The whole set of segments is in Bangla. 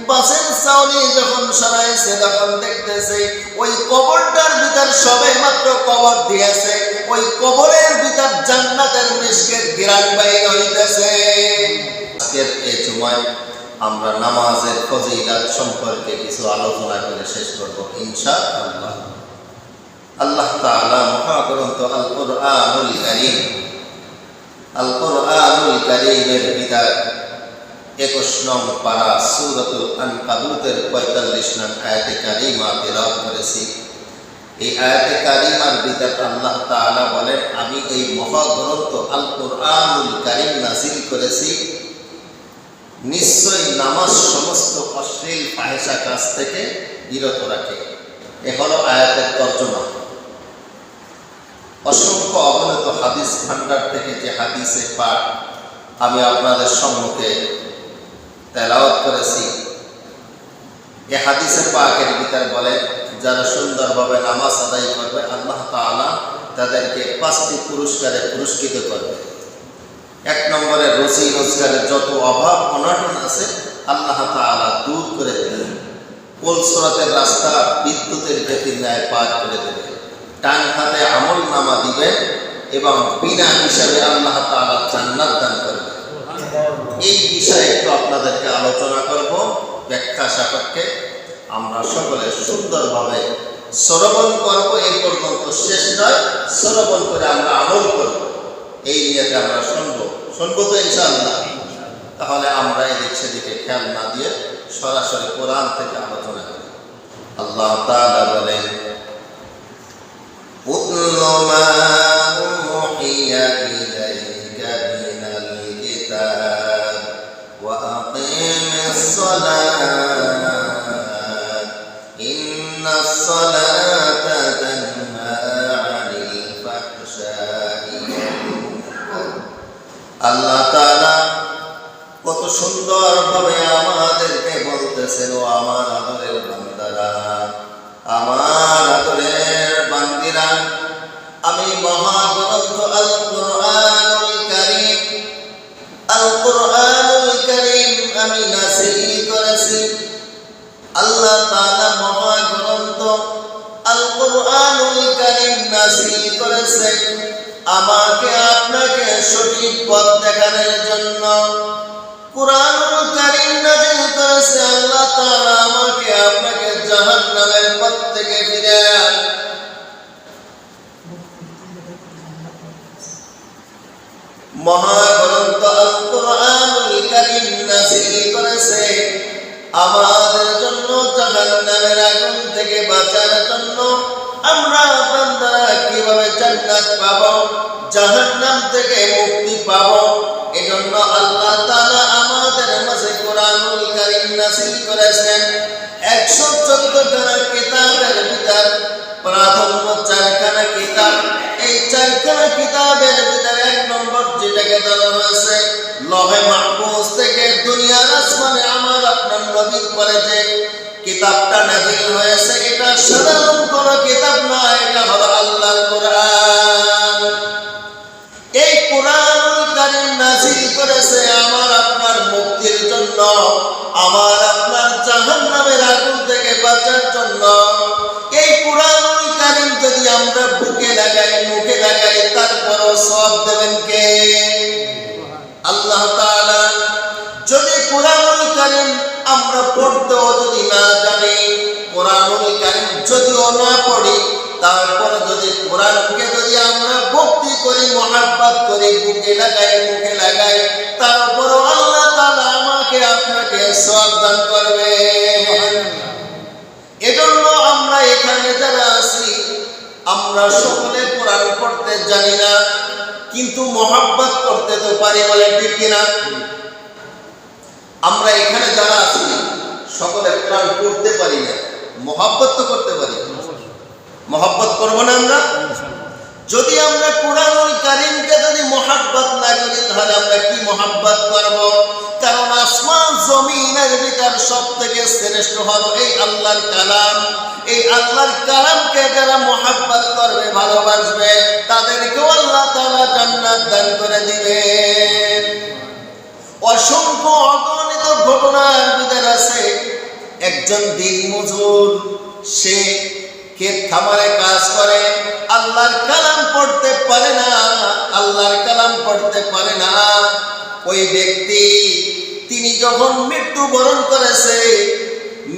বাসের ছাউনি যখন সরাইছে তখন দেখতেছে ওই কবরটার ভিতর সবে মাত্র কবর দিয়েছে, ওই কবরের ভিতর জান্নাতের মিশকের ঘ্রাণ বাইর হইতেছে। আজকের এই জুমায় আমরা নামাজের ফজিলত সম্পর্কে কিছু আলোচনা করে শেষ করব ইনশাআল্লাহ। আল্লাহ তাআলা মহাগ্রন্থ আল কুরআনুল কারীম, আল কুরআনুল কারীমের ভিতর 21 নং পারা সূরাতুল আনকাবুতের 45 নং আয়াতে কারিমা তেলাওয়াত করেছি। এই আয়াতে কারিমার ভিতর আল্লাহ তাআলা বলেন, আমি এই মহাগ্রন্থ আল কুরআনুল কারীম নাযিল করেছি নিশ্চয়ই নামাজ সমস্ত অশ্লীল ফাহিশা কাজ থেকে বিরত রাখে। এ হলো আয়াতের তর্জমা। অসংখ্য অগণিত হাদিস ভান্ডার থেকে যে হাদিসে পাঠ আমি আপনাদের সম্মুখে তেলাওয়াত করেছি, এ হাদিসে পাকের ভিতর বলে, যারা সুন্দরভাবে নামাজ আদায় করবে আল্লাহ তাআলা তাদেরকে 5টি পুরস্কারে পুরস্কৃত করবে। 1 নম্বরে রুজি রোজগারের যত অভাব অনটন আছে আল্লাহ তাআলা দূর করে দেবেন। পুলসরাতের রাস্তা বিদ্যুতের গতির ন্যায় পার করে দেবেন। ডান হাতে আমল নামা দিবেন এবং বিনা হিসাবে আল্লাহ তাআলা জান্নাত দান করবেন। এই বিষয়ে একটু আপনাদেরকে আলোচনা করব ব্যাখ্যা সাপেক্ষে। আমরা সকলে সুন্দরভাবে শ্রবণ করব, এই পর্যন্ত শেষ নয়, শ্রবণ করে আমরা আমল করব, এই নিয়তে আমরা শুনবো তো ইনশাআল্লাহ। তাহলে আমরা এদিক সেদিকে খেয়াল না দিয়ে সরাসরি কোরআন থেকে আলোচনা করি। আল্লাহ তাআলা বলেন, উতলু মা উহিয়া ইলাইকা মিনাল কিতাব ওয়া আকিমিস সালাত ইন্নাস সালাতা তানহা আনিল ফাহশাই ওয়াল মুনকার। আল্লাহ তাআলা কত সুন্দরভাবে আমাদেরকে বলতেছেন, ও আমার আদরের বান্দারা, আমার আদরের বান্দিরা, আমি মহাগ্রন্থ আল কুরআনুল কারীম, আল কুরআনুল কারীম আমি নাযিল করেছি। আল্লাহ তাআলা মহাগ্রন্থ আল কুরআনুল কারীম নাযিল করেছেন আমাকে আপনাকে সঠিক পথ দেখানোর জন্য। কুরআনুল কারীম নাযিল করেছে আল্লাহ তাআলা আমাকে আপনাকে জাহান্নামের পথ থেকে ফিরান। মহাগ্রন্থ আল কুরআনুল কারীম নাযিল করেছে আমাদের জন্য জাহান্নামের আগুন থেকে বাঁচার জন্য। আমরা বান্দারা কিভাবে জান্নাত পাবো, জাহান্নাম থেকে মুক্তি পাবো, এজন্য আল্লাহ তাআলা আমাদের মাঝে কুরআনুল কারীম নাযিল করেছেন। 114খানা কিতাবের ভিতর প্রাধান্য 4খানা কিতাব। এই 4খানা কিতাবের ভিতর 1 নম্বর যেটাকে ধরা হয়েছে লৌহে মাহফুজ থেকে দুনিয়ার আসমানে আমার আপনার নবীর পরে যে কিতাবটা নাযিল হয়েছে, এটা সাধারণ কোনো কিতাব না, এটা হলো আল্লাহর কোরআন। এই কুরআনুল কারীম নাযিল করেছে আমার আপনার মুক্তির জন্য, আমার আপনার জাহান্নামের আগুন থেকে বাঁচার জন্য। এই কুরআনুল কারীম যদি আমরা বুকে লাগাই, মুখে লাগাই, তারপরও সওয়াব দেবেন কে? আল্লাহ তাআলা। যদি কুরআনুল কারীম আমরা পড়তেও যদি না জানি, কুরআনুল কারীম যদিও না পড়ি, তারপর যদি কোরআনকে যদি আমরা ভক্তি করি, মহব্বত করি, বুকে লাগাই, মুখে লাগাই, তারপরও আল্লাহ তাআলা আমাকে আপনাকে সওয়াব দান করবে। এজন্য আমরা এখানে যারা আছি, আমরা সকলে কোরআন পড়তে জানি না, কিন্তু মহব্বত করতে তো পারি, বলে ঠিক কিনা? আমরা এখানে যারা আছি সকলে কোরআন পড়তে পারি না, মহব্বত তো করতে পারি। মহব্বত করবো না আমরা? যদি আমরা কুরআনুল কারীমকে যদি মহব্বত না করি, তাহলে আমরা কি মহব্বত করব? কারণ আসমান জমিনের ভিতর সবথেকে শ্রেষ্ঠ হলো এই আল্লাহর কালাম। এই আল্লাহর কালামকে যারা মহব্বত করবে, ভালোবাসবে, তাদেরকেও আল্লাহ তাআলা জান্নাত দান করে দিবেন। অসংখ্য অগণিত ঘটনার ভিতর আছে একজন দিন মজুর, সে ক্ষেত খামারে কাজ করে, আল্লাহর কালাম পড়তে পারে না, আল্লাহর কালাম পড়তে পারে না। ওই ব্যক্তি তিনি যখন মৃত্যুবরণ করেছে,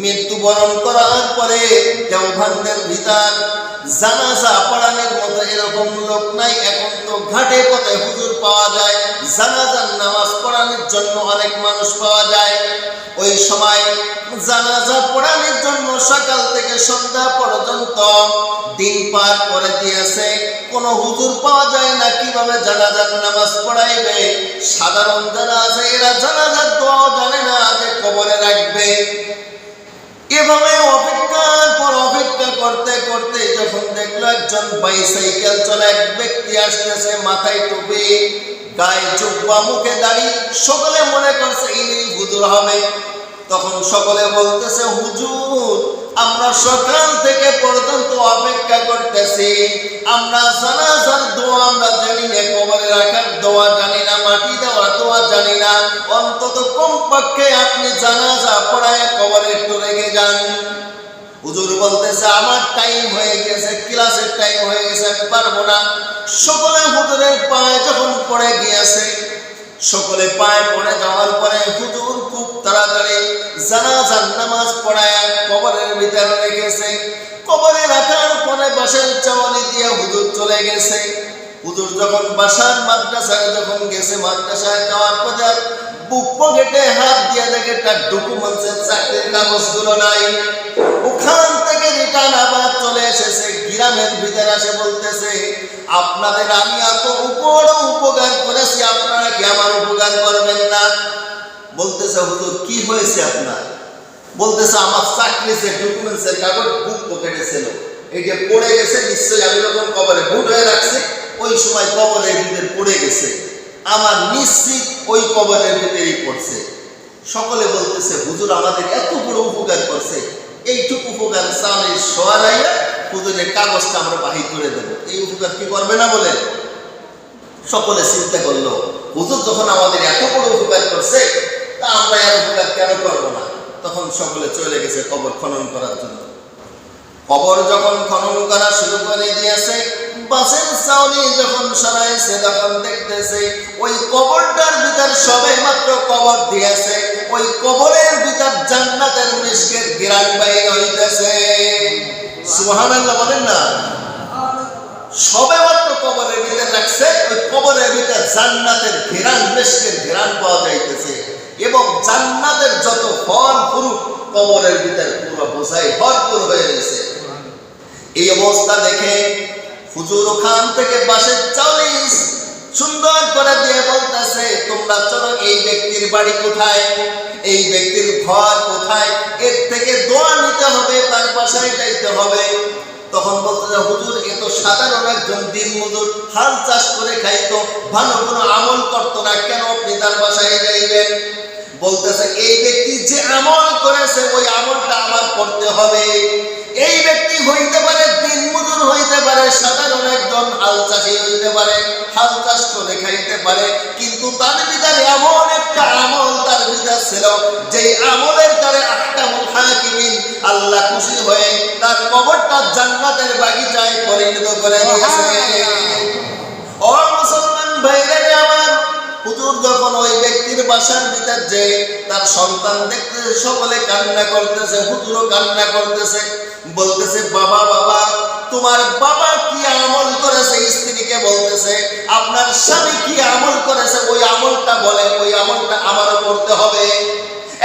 মৃত্যুবরণ করার পরে দেওবন্দের ভিতর জানাজা পড়ানোর মতো এরকম লোক নাই। এখন তো ঘাটে পথে হুজুর পাওয়া যায়, জানাজার নামাজ পড়ানোর জন্য অনেক মানুষ পাওয়া যায়। ওই সময় জানাজা পড়ানোর জন্য সকাল থেকে সন্ধ্যা পর্যন্ত দিন পার করে দিয়েছে, কোন হুজুর পাওয়া যায় না। কিভাবে জানাজার নামাজ পড়াইবে? সাধারণ যারা আছে এরা জানাজার দোয়াও জানে না যে কবরে রাখবে। এভাবে অপেক্ষার পর অপেক্ষা করতে করতে যখন দেখলো একজন বাইসাইকেল চলা এক ব্যক্তি আসতেছে, মাথায় টুপি, গায়ে জুব্বা, মুখে দাড়ি, সকলে মনে করছে ইনি হুজুর হবে। তখন সকলে বলতেছে, হুজুর আমরা সকাল থেকে পর্যন্ত অপেক্ষা করতেছি, আমরা জানাজার দোয়া আমরা জানি না, কবরে রাখার দোয়া জানি না, মাটি দেওয়ার দোয়া জানি না, অন্তত কমপক্ষে আপনি জানাজা পড়ায় কবরে একটু রেখে যান। হুজুর বলতেছে, আমার টাইম হয়ে গেছে, ক্লাসের টাইম হয়ে গেছে, আমি পারবো না। সকলে হুজুরের পায়ে যখন পড়ে গিয়েছে, সকলে পায়ে পড়ে যাওয়ার পরে হুজুর খুব তাড়াতাড়ি জানাজার নামাজ পড়ায় কবরের ভিতরে রেখেছে। কবরে রাখার পরে বাসার চাওয়ালি দিয়ে হুজুর চলে গেছে। হুজুর যখন বাসার মাদ্রাসায় যখন গেছে, মাদ্রাসায় যাওয়ার পরে বুক পকেটে হাত দিয়ে দেখে তার ডকুমেন্টসের চাকরির কাগজগুলো নাই। ওখান থেকে রিটার্ন আবার চলে এসেছে, গ্রামের ভিতরে আসে বলতেছে, আপনাদের আমি এত উপকার করেছি, আপনারা কি আমার উপকার করবেন না? বলতেছে, হুজুর কি হয়েছে আপনার? বলতেছে, আমার চাকরির ডকুমেন্টসের কাগজ বুক পকেটে ছিল, এই যে পড়ে গেছে, নিশ্চয়ই আমি যখন কবরে বুট হয়ে রাখছি ওই সময় কবরের ভিতরে পড়ে গেছে, আমার নিশ্চিত ওই কবরের ভিতরেই পড়ছে। সকলে বলতেছে, হুজুর আমাদের এত বড় উপকার করছে, এইটুকু উপকার চালে সরাইয়া হুজুরের কাগজটা আমরা বাহির করে দেবো, এই উপকার কি করবে না বলে? সকলে চিন্তা করলো, হুজুর যখন আমাদের এত বড় উপকার করছে, তা আমরা এর উপকার কেন করবো না? তখন সকলে চলে গেছে কবর খনন করার জন্য। কবর যখন খনন করা শুরু করে দিয়েছে, বাসের চাউনি যখন সরাইছে, তখন দেখতেছে ওই কবরটার ভিতর সবে মাত্র কবর দিয়েছে, ওই কবরের ভিতর জান্নাতের মিশকের ঘ্রাণ বাইর হইতেছে। সুবহানাল্লাহ বলেন না? সবে মাত্র কবরের ভিতর রাখছে, ওই কবরের ভিতর জান্নাতের ঘ্রাণ, মিশকের ঘ্রাণ পাওয়া যাইতেছে, এবং জান্নাতের যত ফল ফুল কবরের ভিতর পুরো বোঝাই ভরপুর হয়ে গেছে। এই অবস্থা দেখে হুজুর ওখান থেকে বাসের চাউলিশ সুন্দর করে দিয়ে বলতেছে, তোমরা চলো, এই ব্যক্তির বাড়ি কোথায়, এই ব্যক্তির ঘর কোথায়, এর থেকে দোয়া নিতে হবে, তার বাসায় যাইতে হবে। তখন বলতেছে, হুজুর এ তো সাধারণ একজন দিন মজুর, হাল চাষ করে খাইতো, ভালো কোনো আমল করতো না, কেন আপনি তার বাসায় যাইবেন? বলতেছে, এই ব্যক্তি যে আমল করেছে ওই আমলটা আমার করতে হবে। এই ব্যক্তি হইতে পারে দিন মজুর, হইতে পারে সাধারণ একজন হাল চাষি, হইতে পারে হাল চাষ করে খাইতে পারে, কিন্তু তার ভিতরে এমন একটা আমল তার ভিতর ছিল, যে আমলের দ্বারা আহকামুল হাকিমিন আল্লাহ খুশি হয়ে তার কবরটা জান্নাতের বাগিচায় পরিণত করে দিয়েছে। ও মুসলমান ভাইরা আমার, হুজুর যখন ওই ব্যক্তির বাসার ভিতর যে তার সন্তান দেখতেছে, সকলে কান্না করতেছে, হুজুরও কান্না করতেছে, বলতেছে, বাবা বাবা তোমার বাবা কি আমল করেছে? স্ত্রীকে বলতেছে, আপনার স্বামী কি আমল করেছে ওই আমলটা বলেন, ওই আমলটা আমারও করতে হবে।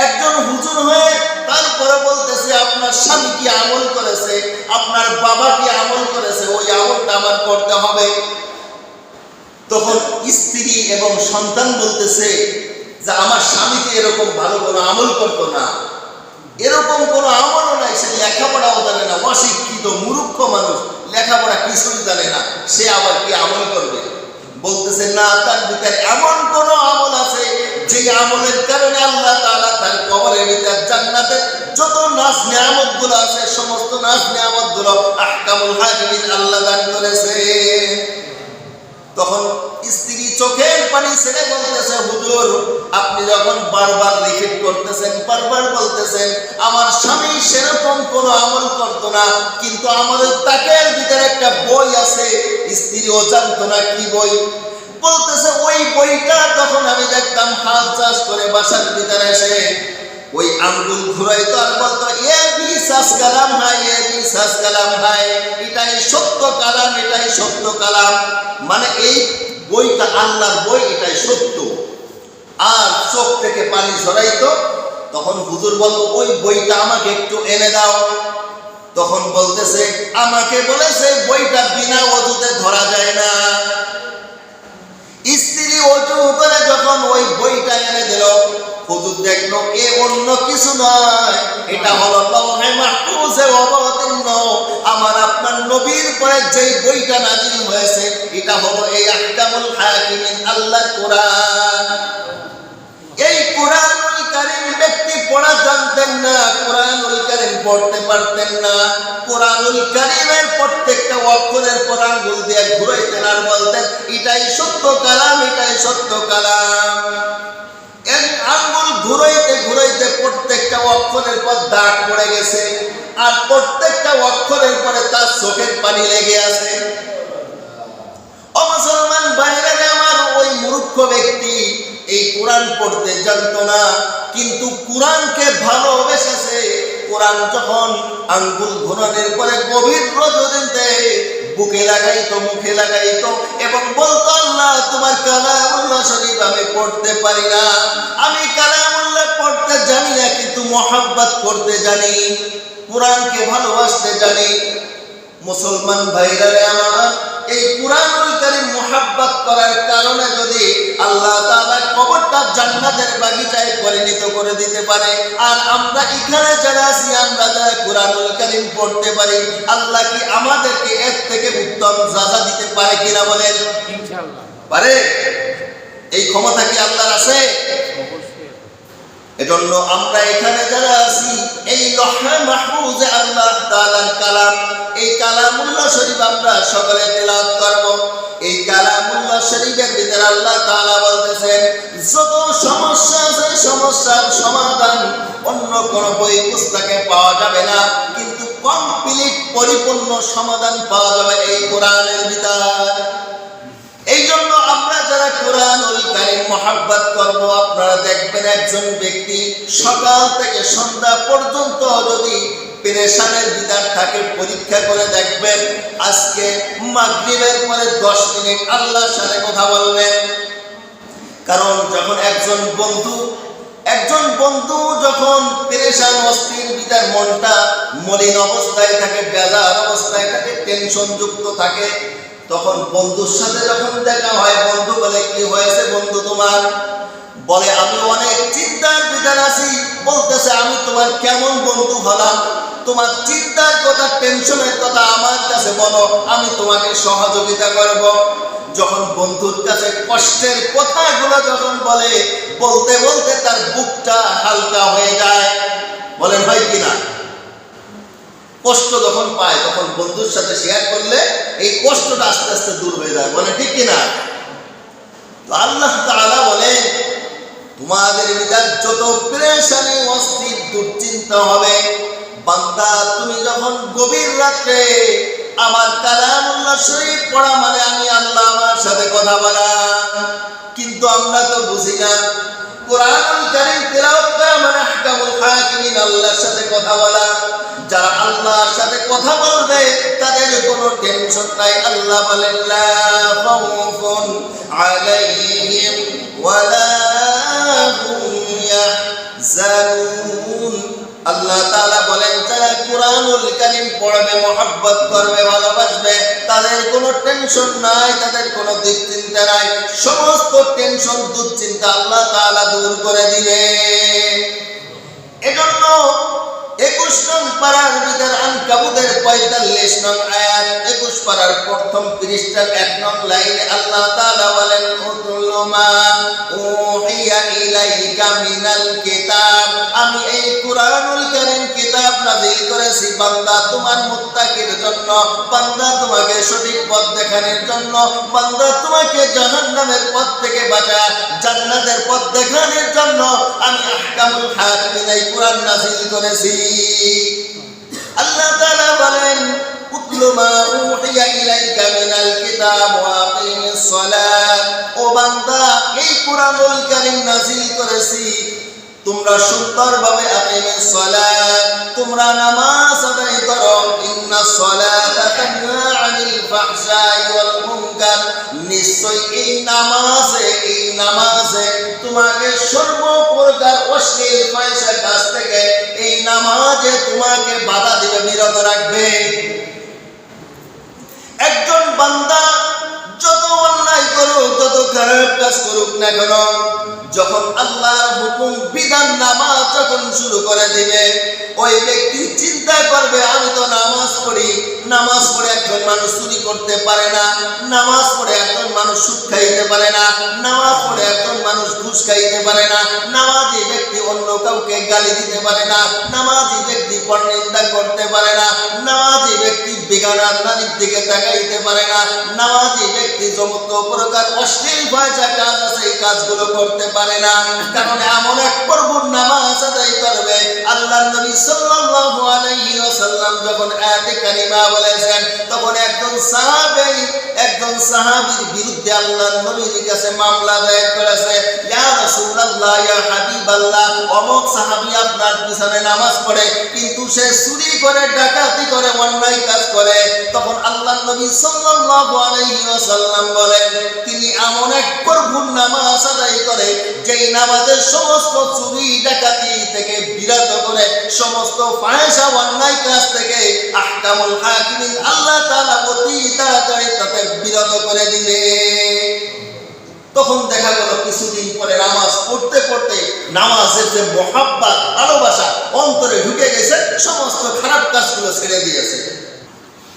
একজন হুজুর হয়ে তারপরে বলতেছে, আপনার স্বামী কি আমল করেছে, আপনার বাবা কি আমল করেছে, ওই আমলটা আমার করতে হবে। তখন স্ত্রী এবং সন্তান বলতেছে যে আমার স্বামীকে এরকম ভালো কোনো আমল করতো না, এরকম কোনো আমলও নাই, সে লেখাপড়াও জানে না, অশিক্ষিত মূর্খ মানুষ, লেখাপড়া কিছুই জানে না, সে আবার কি আমল করবে? বলতেছে, না, তার ভিতরে এমন কোন আমল আছে যে আমলের কারণে আল্লাহ তাআলা তার কবরের ভিতর জান্নাতের যত নাজ নিয়ামত গুলো আছে, সমস্ত নাজ নিয়ামত গুলো আহকামুল হাকিমিন আল্লাহ দান করেছে। তখন স্ত্রী চোখের পানি ছেড়ে বলতেছে, হুজুর আপনি যখন বারবার রিপিট করতেছেন, বারবার বলতেছেন, আমার স্বামী সেরকম কোনো আমল করতো না, কিন্তু আমাদের তাকের ভিতরে একটা বই আছে, স্ত্রীও জানতো না কি বই। বলতেছে ওই বইটা তখন আমি দেখতাম হাল চাষ করে বাসার ভিতরে এসে ওই আঙ্গুল ঘুরাইতো আর বলতো এ বিশ্বাস কালাম ভাই, এ বিশ্বাস কালাম ভাই, এটাই সত্য কালাম, এটাই সত্য কালাম, মানে এই বইটা আল্লাহর বই, এটাই সত্য। আর চোখ থেকে পানি ঝরাইতো। তখন হুজুর বলতো ওই বইটা আমাকে একটু এনে দাও। তখন বলতেছে আমাকে বলেছে বইটা বিনা ওযুতে ধরা যায় না। স্ত্রী ওযু করে যখন ওই বইটা এনে দিল, হুজুর দেখলো এ অন্য কিছু নয়, এটা হলো লাওহে মাহফুজে অবতীর্ণ আমার আপনার নবীর পরে যেই বইটা নাযিল হয়েছে, এটা হলো এই আহকামুল হাকিমিন আল্লাহর কোরআন। এই কোরআনুল কারীম ব্যক্তি পড়া জানতেন না, কোরআনুল কারীম পড়তে পারতেন না। কোরআনুল কারীমের প্রত্যেকটা অক্ষরের পর আঙ্গুল দিয়ে ঘুরাইতেন আর বলতেন এটাই সত্য কালাম, এটাই সত্য কালাম। এক আঙ্গুল ঘুরাইতে ঘুরাইতে প্রত্যেকটা অক্ষরের পর দাগ পড়ে গেছে, আর প্রত্যেকটা অক্ষরের পরে তার চোখের পানি লেগে আছে। ও মুসলমান ভাইরা আমার, ওই মূর্খ ব্যক্তি এই কোরআন পড়তে জানতো না, কিন্তু কোরআনকে ভালোবেসেছে। কোরআন যখন আঙ্গুল ঘোরানোর পরে গভীর রজনীতে বুকে লাগাইতো, মুখে লাগাইতো এবং বলতো আল্লাহ তোমার কালামুল্লাহ শরীফ আমি পড়তে পারি না, আমি কালামুল্লাহ পড়তে জানি না, কিন্তু মুহাব্বত করতে জানি, কোরআনকে ভালোবাসতে জানি। মুসলমান ভাইরা আমার, এই কোরআনুল কারীম মুহাব্বত করার কারণে যদি আল্লাহ তাআলা কবরটা জান্নাতের বাগিচায় পরিণত করে দিতে পারে, আর আমরা এখানে যারা আছি, আমরা যারা কোরআনুল কারীম পড়তে পারি, আল্লাহ কি আমাদেরকে এর থেকে উত্তম সাজা দিতে পারে কিনা বলেন? ইনশাআল্লাহ পারে। এই ক্ষমতা কি আল্লাহর আছে? এজন্য আমরা এখানে যারা আছি, এই লৌহে মাহফুজে আল্লাহ তাআলার কালাম, এই কালামুল্লাহ শরীফ আমরা সকলে তেলাওয়াত করব। এই কালামুল্লাহ শরীফের ভিতরে আল্লাহ তাআলা বলতেছেন যত সমস্যা আছে, সমস্যার সমাধান অন্য কোনো বই পুস্তকে পাওয়া যাবে না, কিন্তু কমপ্লিট পরিপূর্ণ সমাধান পাওয়া যাবে এই কোরআনের ভিতরে। এই জন্য আমরা যারা কোরআনুল কারীম মুহাব্বত করব, আপনারা দেখবেন একজন ব্যক্তি সকাল থেকে সন্ধ্যা পর্যন্ত যদি পেরেশানের ভিতর থাকে, পরীক্ষা করে দেখবেন আজকে মাগরিবের পরে 10 মিনিট আল্লাহর সাথে কথা বলবেন। কারণ যখন একজন বন্ধু যখন পেরেশান অস্থির ভিতর মনটা মলিন অবস্থায় থাকে, বেজার অবস্থায় থাকে, টেনশন যুক্ত থাকে, তখন বন্ধুর সাথে যখন দেখা হয়, বন্ধু বলে কি হয়েছে বন্ধু তোমার? বলে আমি অনেক চিন্তার ভিতর আছি। বলতেছে আমি তোমার কেমন বন্ধু হলাম? তোমার চিন্তার কথা, টেনশনের কথা আমার কাছে বলো, আমি তোমাকে সহযোগিতা করব। যখন বন্ধুর কাছে কষ্টের কথাগুলো যখন বলে, বলতে বলতে তার বুকটা হালকা হয়ে যায়। বলেন হয় কিনা? কষ্ট যখন পায় তখন বন্ধুর সাথে শেয়ার করলে এই কষ্টটা আস্তে আস্তে দূর হয়ে যায়। বলে ঠিক কিনা? তো আল্লাহ তাআলা বলেন তোমাদের ভিতর যত পেরেশানি, অস্থির, দুশ্চিন্তা হবে, বান্দা তুমি যখন গভীর রাতে আমার কালামুল্লাহ শরীফ পড়া মানে আমি আল্লাহ আমার সাথে কথা বলা। কিন্তু আমরা তো বুঝি না কোরআনুল কারীম তেলাওয়াত করা মানে আহকামুল হাকিমিন আল্লাহর সাথে কথা বলা। যারা আল্লাহর সাথে কথা বলবে তাদের কোনো টেনশন নাই। আল্লাহ বলেন লা খাউফুন আলাইহিম ওয়ালা হুম ইয়াহজানুন। আল্লাহ তাআলা বলেন যারা কোরআনুল কারীম পড়বে, মুহাব্বত করবে, ভালোবাসবে, তাদের কোনো টেনশন নাই, তাদের কোনো দুশ্চিন্তা নাই। সমস্ত টেনশন, দুশ্চিন্তা আল্লাহ তাআলা দূর করে দিবে। এজন্য 21 নং পারার ভিতর আনকাবুতের 45 নং আয়াত, 21 পারার প্রথম পৃষ্ঠার 1 নং লাইনে আল্লাহ তাআলা বলেন উতলু মা উহিয়া ইলাইকা মিনাল কিতাব। আমি এই কোরআনুল কারীম কিতাব নাযিল করেছি করতেছি বান্দা তোমার মুত্তাকির জন্য, বান্দা তোমাকে সঠিক পথ দেখানোর জন্য, বান্দা তোমাকে জাহান্নামের পথ থেকে বাঁচায় জান্নাতের পথ দেখানোর জন্য আমি আহকামুল হাকিমিন এই কোরআন নাযিল করেছি। আল্লাহ তাআলা বলেন উতলু মা উহিয়া ইলাইকা মিনাল কিতাব ওয়া আকিমিস সালাত। ও বান্দা এই কোরআনুল কারীম নাযিল করেছি তোমরা সুন্দরভাবে আকিমিস সালাত, তোমরা নামাজ আদায় করো। ইন্নাস সালাতা তানহা আনিল ফাহশাই ওয়াল মুনকার। নিশ্চয় এই নামাজে তোমাকে সর্বপ্রকার অশ্লীল ফাহিশার কাজ থেকে এই নামাজে তোমাকে বাধা দিবে, বিরত রাখবে। একজন বান্দা যত অন্যায় করুক, যত খারাপ কাজ করুক না কেন, যখন আল্লাহর হুকুম বিধান নামাজ যখন শুরু করে দিবে, ওই ব্যক্তি চিন্তা করবে আমি তো নামাজ পড়ি, নামাজ পড়ে একজন মানুষ চুরি করতে পারে না, নামাজ পড়ে একজন মানুষ সুদ খাইতে পারে না, নামাজ পড়ে একজন মানুষ ঘুষ খাইতে পারে না, নামাজি ব্যক্তি অন্য কাউকে গালি দিতে পারে না, নামাজি ব্যক্তি পরনিন্দা করতে পারে না, নামাজি ব্যক্তি বেগানার নারীর দিকে তাকাইতে পারে না, নামাজি ব্যক্তি সমস্ত প্রকার অশ্লীল ফাহিশা কাজ আছে এই কাজগুলো করতে পারে না। কারণ এমন এক প্রভুর নামাজ আদায় করবে। আল্লাহর নবী সাল্লাল্লাহু আলাইহি ওয়াসাল্লাম যখন আয়াতে কারিমা বলেছেন, তখন একজন সাহাবীর বিরুদ্ধে আল্লাহর নবীর কাছে মামলা দায়ের করেছে। ইয়া রাসূলুল্লাহ, ইয়া হাবিবাল্লাহ, অমুক সাহাবী আপনার পিছনে নামাজ পড়ে কিন্তু সে চুরি করে, ডাকাতি করে, অন্যায় কাজ করে। তখন আল্লাহর নবী সাল্লাল্লাহু আলাইহি ওয়াসাল্লাম বলেন তিনি এমন এক প্রভুর নামাজ আদায় করে যেই নামাজের সমস্ত চুরি ডাকাতি থেকে বিরত করে, সমস্ত ফাহিশা অন্যায় কাজ থেকে আহকামুল হাকিমিন আল্লাহ তাআলা অতি তাড়াতাড়ি তাকে বিরত করে দিবে। তখন দেখা গেল কিছুদিন পরে নামাজ পড়তে পড়তে নামাজের যে মহাব্বত, ভালোবাসা অন্তরে ঢুকে গেছে, সমস্ত খারাপ কাজগুলো ছেড়ে দিয়েছে।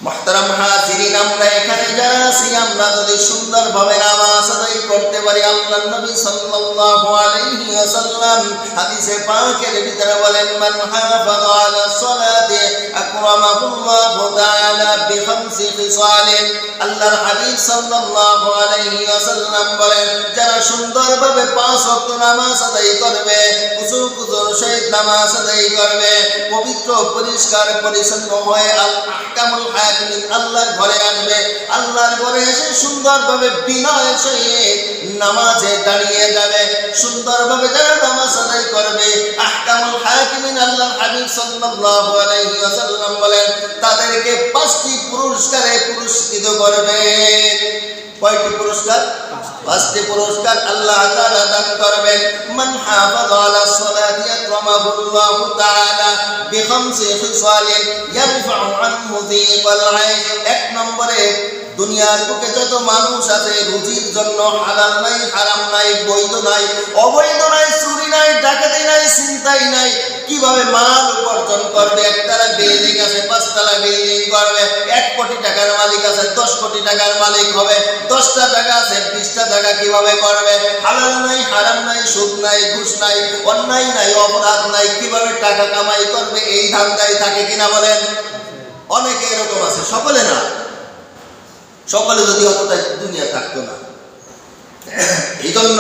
মুহতারাম হাজিরিন, আমরা এখানে যারা আছি, আমরা যদি সুন্দরভাবে নামাজ আদায় করতে পারি, আল্লাহর নবী সাল্লাল্লাহু আলাইহি ওয়াসাল্লাম হাদিসে পাকের ভিতরে বলেন মান হাফাযা আলা সালাতি আকরামাহুল্লাহু তাআলা বিখামসি খিসালিন। আল্লাহর হাবিব সাল্লাল্লাহু আলাইহি ওয়াসাল্লাম বলেন যারা সুন্দরভাবে পাঁচ ওয়াক্ত নামাজ আদায় করবে, খুশুর সহিত নামাজ আদায় করবে, পবিত্র পরিষ্কার পরিচ্ছন্ন হয়ে আহকামুল হাকিমিন আল্লাহর ঘরে আসবে, আল্লাহর ঘরে এসে সুন্দরভাবে বিনয়ের সহিত নামাজে দাঁড়িয়ে যাবে, সুন্দরভাবে যারা নামাজ আদায় করবে, আহকামুল হাকিমিন আল্লাহর হাবিব সাল্লাল্লাহু আলাইহি ওয়াসাল্লাম বলেন তাদেরকে 5টি পুরস্কারে পুরস্কৃত করবেন। কয়টি পুরস্কার? 5টি পুরস্কার আল্লাহ তাআলা দান করবেন। মান হাফাযা আলা সালাতি আকরামাহুল্লাহু তাআলা বিখামসি খিসালিন ইয়ারফাউ আনহু যিকাল আইশ। 1 নম্বরে দুনিয়ার বুকে যত মানুষ আছে রুজির জন্য হালাল নাই, হারাম নাই, বৈধ নাই, অবৈধ নাই, চুরি নাই, ডাকাতি নাই, ছিনতাই নাই, কিভাবে মাল উপার্জন করবে। একতলা বিল্ডিং আছে, 5 তলা বিল্ডিং করবে, 1 কোটি টাকার মালিক আছে, 10 কোটি টাকার মালিক হবে, 10টা টাকা আছে, 20টা টাকা কিভাবে করবে। হালাল নাই, হারাম নাই, সুদ নাই, ঘুষ নাই, অন্যায় নাই, অপরাধ নাই, কিভাবে টাকা কামাই করবে এই ধান্দায় থাকে কিনা বলেন? অনেকে এরকম আছে, সকলে না, সকলে যদি হতো তাই দুনিয়া থাকতো না। এই জন্য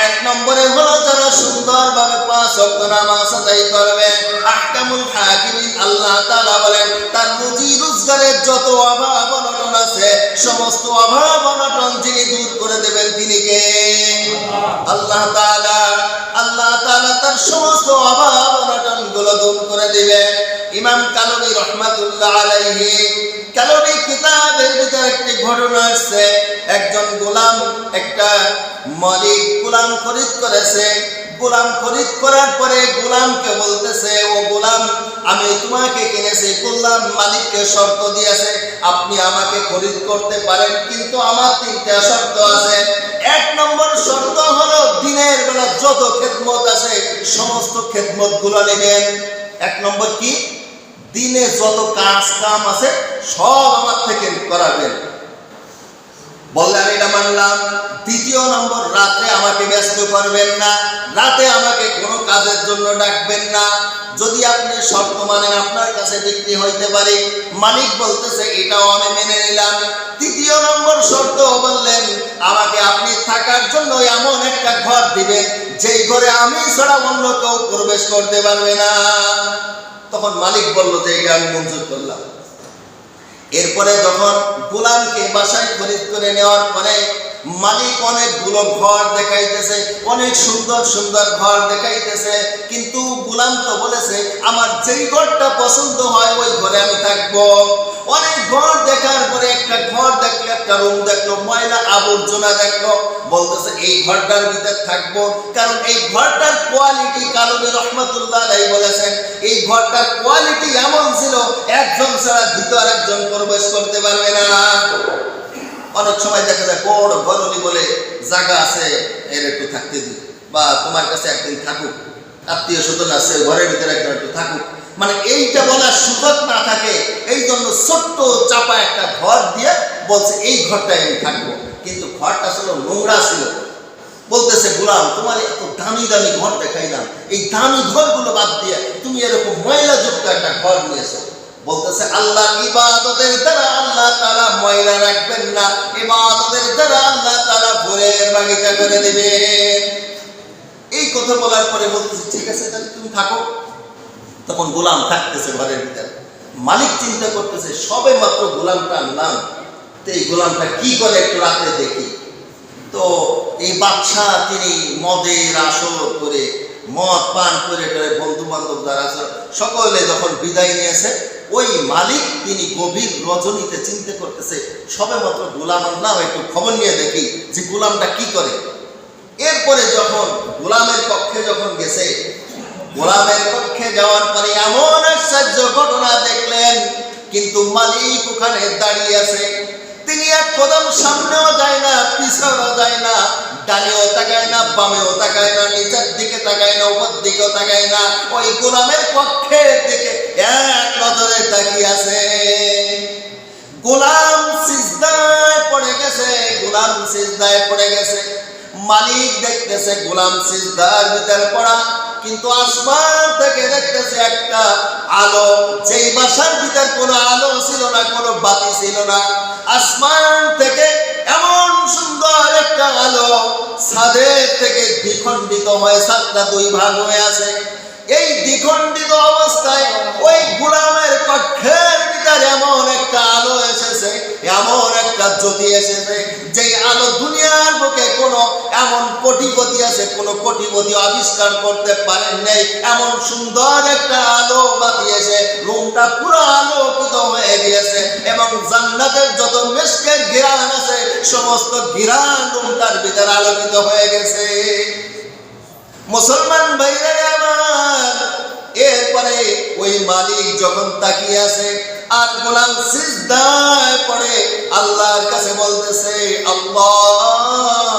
1 নম্বরে হলো যারা সুন্দরভাবে 5 ওয়াক্ত নামাজ আদায় করবে, আহকামুল হাকিমিন আল্লাহ তাআলা বলেন তার রুজি রোজগারের যত অভাব অনটন আছে সমস্ত অভাব অনটন যিনি দূর করে দেবেন তিনি কে? আল্লাহ তাআলা। আল্লাহ তাআলা তার সমস্ত অভাব অনটন গুলো দূর করে দিবেন। ইমাম কালবী রাহমাতুল্লাহ আলাইহি কালবী কিতাবের ভিতরে একটি ঘটনা আছে। একজন গোলাম, একটা মালিক গোলাম খরিদ করেছে। গোলাম খরিদ করার পরে গোলামকে বলতেছে, ও গোলাম আমি তোমাকে কিনেছি। গোলাম মালিককে শর্ত দিয়েছে আপনি আমাকে খরিদ করতে পারেন, কিন্তু আমার 3টা শর্ত আছে। 1 নম্বর শর্ত হলো দিনের বেলা যত খেদমত আছে সমস্ত খেদমত গুলো নেবেন। 1 নম্বর কি? দিনে যত কাজ কাম আছে সব আমার থেকে করাবেন। বললেন এটা মানলাম। দ্বিতীয় নম্বর, রাতে আমাকে ব্যস্ত করবেন না, রাতে আমাকে কোনো কাজের জন্য ডাকবেন না। যদি আপনি শর্ত মানেন আপনার কাছে বিক্রি হইতে পারে। মালিক বলতেছে এটাও আমি মেনে নিলাম। তৃতীয় নম্বর শর্ত বললেন আমাকে আপনি থাকার জন্য এমন একটা ঘর দিবেন যেই ঘরে আমি ছাড়া অন্য কেউ প্রবেশ করতে পারবে না। তখন মালিক বলল যে এটা আমি মঞ্জুর করলাম। এরপরে যখন গোলামকে বাসায় খরিদ করে নেওয়ার পরে মালিক অনেকগুলো ঘর দেখাইতেছে, অনেক সুন্দর সুন্দর ঘর দেখাইতেছে, কিন্তু গোলাম তো বলেছে আমার যেই ঘরটা পছন্দ হয় ওই ঘরে আমি থাকবো। অনেক ঘর দেখার পরে একটা ঘর দেখলো, একটা রুম দেখলো, ময়লা আবর্জনা দেখলো, বলতেছে এই ঘরটার ভিতর থাকবো। কারণ এই ঘরটার কোয়ালিটি, কালবী রহমাতুল্লাহ আলাইহি বলেছেন এই ঘরটার কোয়ালিটি এমন ছিল একজন ছাড়া দ্বিতীয় আরেকজন প্রবেশ করতে পারবে না। অনেক সময় দেখা যায় বড় ঘরলি বলে জায়গা আছে, এর একটু থাকতে দিই, বা তোমার কাছে একদিন থাকুক, আত্মীয় স্বজন আছে ঘরের ভিতরে একজন একটু থাকুক, মানে এইটা বলার সুযোগ না থাকে, এই জন্য ছোট্ট চাপা একটা ঘর দিয়ে বলছে এই ঘরটাই আমি থাকবো। কিন্তু ঘরটা ছিল নোংরা ছিল। বলতেছে গোলাম তোমার এত দামি দামি ঘর দেখাইলাম, এই দামি ঘরগুলো বাদ দিয়ে তুমি এরকম ময়লাযুক্ত একটা ঘর নিয়েছো। বলতেছে আল্লাহ ইবাদতের দ্বারা আল্লাহ তাআলা ময়লা রাখবেন না, ইবাদতের দ্বারা আল্লাহ তাআলা ফুলের বাগিচা করে দিবেন। এই কথা বলার পরে বলতেছে ঠিক আছে তাহলে তুমি থাকো। তখন গোলাম থাকতেছে ঘরের ভিতরে। মালিক চিন্তা করতেছে সবে মাত্র গোলামটা আনলাম, তো এই গোলামটা কি করে একটু রাতে দেখি। তো এই বাদশাহ তিনি মদের আসর করে, মদ পান করে বন্ধু বান্ধব যারা আছে সকলে যখন বিদায় নিয়েছে, ওই মালিক তিনি গভীর রজনীতে চিন্তা করতেছে সবে মাত্র গোলাম আনলাম, একটু খবর নিয়ে দেখি যে গোলামটা কি করে। এরপরে যখন গোলামের কক্ষে যখন গেছে, গোলামের কক্ষে যাওয়ার পরে এমন আশ্চর্য ঘটনা দেখলেন, কিন্তু মালিক ওখানে দাঁড়িয়ে আছে। তিনি এক কদম সামনেও যায় না, পিছনেও যায় না, ডানেও তাকায় না, বামেও তাকায় না, নিচের দিকে তাকায় না, উপর দিকেও তাকায় না, ওই গোলামের কক্ষের দিকে এক নজরে তাকিয়ে আছে। গোলাম সিজদায় পড়ে গেছে, গোলাম সিজদায় পড়ে গেছে। মালিক দেখতেছে গোলাম সিজদার ভিতরে পড়া, কিন্তু আসমান থেকে দেখতেছে একটা আলো, যেই বাসার ভিতর কোনো আলো ছিল না, কোনো বাতি ছিল না। আসমান থেকে এমন সুন্দর একটা আলো ছাদের থেকে দ্বিখণ্ডিত হয়ে ছাদটা দুই ভাগ হয়ে আছে। এই দ্বিখণ্ডিত অবস্থায় ওই গোলামের কক্ষের ভিতরে এমন একটা আলো এসেছে, এমন একটা জ্যোতি এসেছে, যেই আলো দুনিয়ার বুকে কোনো এমন কোটিপতি আছে, কোনো কোটিপতি আবিষ্কার করতে পারেন নাই। এমন সুন্দর একটা আলো বাতি এসে রুমটা পুরো আলোকিত হয়ে গিয়েছে, এবং জান্নাতের যত মিশকের ঘিরান আছে সমস্ত ঘিরান রুমটার ভিতরে আলোকিত হয়ে গেছে। মুসলমান ভাইরা আমার, এরপরে ওই মালিক যখন তাকিয়ে আছে আর গোলাম সিজদায় পড়ে আল্লাহর কাছে বলতেছে আল্লাহ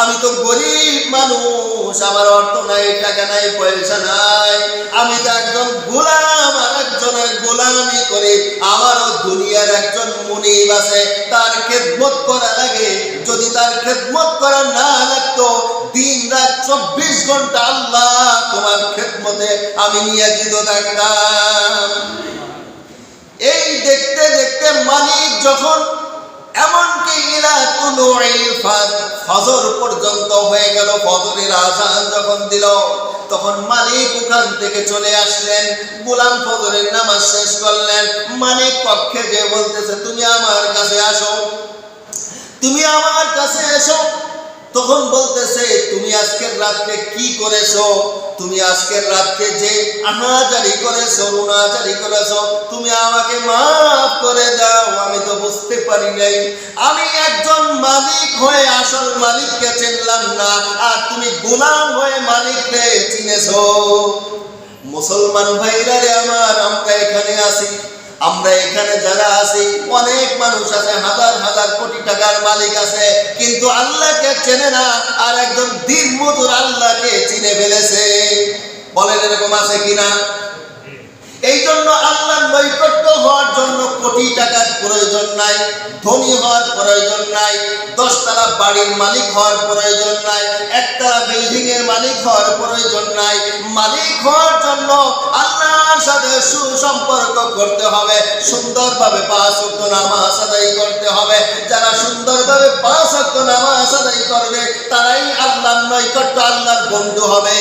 আমি তো গরিব মানুষ, আমার অর্থ নাই, টাকা নাই, পয়সা নাই, আমি তো একজন গোলাম, আর একজনের গোলামি করে আমারও দুনিয়ার একজন মুনিব আছে, তার খেদমত করা লাগে। যদি তার খেদমত করা না লাগতো দিন রাত 24 ঘন্টা আল্লাহ তোমার খেদমতে আমি নিয়োজিত থাকতাম। এই দেখতে দেখতে মালিক যখন এমনকি ইলা তুলুইল ফজর পর্যন্ত হয়ে গেল, ফজরের আযান যখন দিল তখন মালিক ওখান থেকে চলে আসলেন। গোলাম ফজরের নামাজ শেষ করলেন, মালিক কক্ষে যে বলতেছে তুমি আমার কাছে আসো, তুমি আমার কাছে এসো। তখন বলতেছে তুমি আজকের রাত্রে কি করেছো, তুমি আজকের রাত্রে যে আহাজারি করেছো, রুনাজারি করেছো, তুমি আমাকে মাফ করে দাও, আমি তো বুঝতে পারি নাই, আমি একজন মালিক হয়ে আসল মালিককে চিনলাম না, আর তুমি গোলাম হয়ে মালিককে চিনেছো। মুসলমান ভাইরা রে আমার, আমরা এখানে আছি, আমরা এখানে যারা আছি অনেক মানুষ আছে, হাজার হাজার কোটি টাকার মালিক আছে, কিন্তু আল্লাহকে চেনে না, আর একজন দিন মজুর আল্লাহকে চিনে ফেলেছে। বলেন এরকম আছে কিনা? এই জন্য আল্লাহর নৈকট্য হওয়ার জন্য কোটি টাকার প্রয়োজন নাই, ধনী হওয়ার প্রয়োজন নাই, 10 তলা বাড়ির মালিক হওয়ার প্রয়োজন নাই, একতলা বিল্ডিং এর মালিক হওয়ার প্রয়োজন নাই। মালিক হওয়ার জন্য আল্লাহর সাথে সুসম্পর্ক করতে হবে, সুন্দরভাবে 5 ওয়াক্ত নামাজ আদায় করতে হবে। যারা সুন্দরভাবে 5 ওয়াক্ত নামাজ আদায় করবে তারাই আল্লাহর নৈকট্য, আল্লাহর বন্ধু হবে।